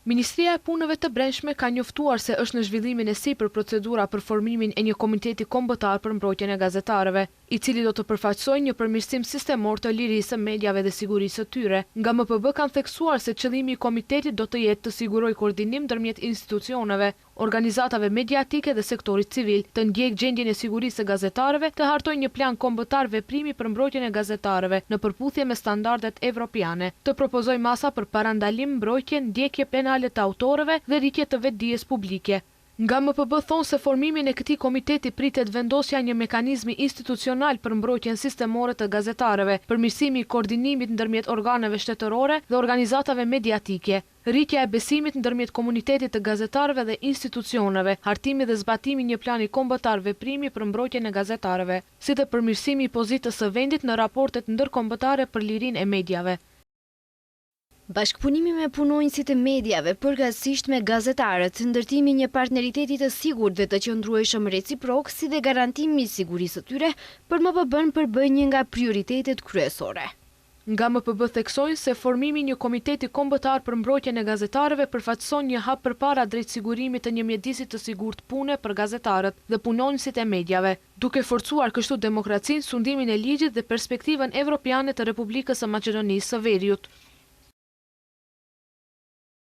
Ministria e Punëve të Brendshme ka njoftuar se është në zhvillimin e sipër procedura për formimin e një komiteti kombëtar për mbrojtjen e gazetarëve, i cili do të përfaqësojë një përmirësim sistemor të lirisë së mediave dhe sigurisë së tyre. Nga MPB kanë theksuar se qëllimi i komitetit do të jetë të sigurojë koordinim ndërmjet institucioneve, organizatave mediatike dhe sektorit civil, të ndjekë gjendjen e sigurisë së gazetarëve, të hartojë një plan kombëtar veprimi për mbrojtjen e gazetarëve në përputhje me standardet evropiane, të propozojë masa për parandalim, mbrojtje, ndjekje penale të autorëve dhe rritje të vetdijes publike. Nga MPB thonë se formimin e këtij komiteti pritet vendosja e një mekanizmi institucional për mbrojtjen sistemore të gazetarëve, përmirësimi i koordinimit ndërmjet organeve shtetërore dhe organizatave mediatike, rritja e besimit ndërmjet komunitetit të gazetarëve dhe institucioneve, hartimi dhe zbatimi një plani kombëtar veprimi për mbrojtjen e gazetarëve, si dhe përmirësimi i pozitës së vendit në raportet ndërkombëtare për lirinë e mediave. Bashkëpunimi me punonjësit e mediave, përgjithsisht me gazetarët, ndërtimi një partneriteti të sigurt dhe të qëndrueshëm reciprok, si dhe garantimi i sigurisë së tyre, për MPB-n përbëj një nga prioritetet kryesore. Nga MPB theksojnë se formimi një komiteti kombëtar për mbrojtjen e gazetarëve përfaqëson një hap përpara drejt sigurimit të një mjedisit të sigurt pune për gazetarët dhe punonjësit e mediave, duke forcuar kështu demokracinë, sundimin e ligjit dhe perspektivën evropiane të Republikës së Maqedonisë së Veriut.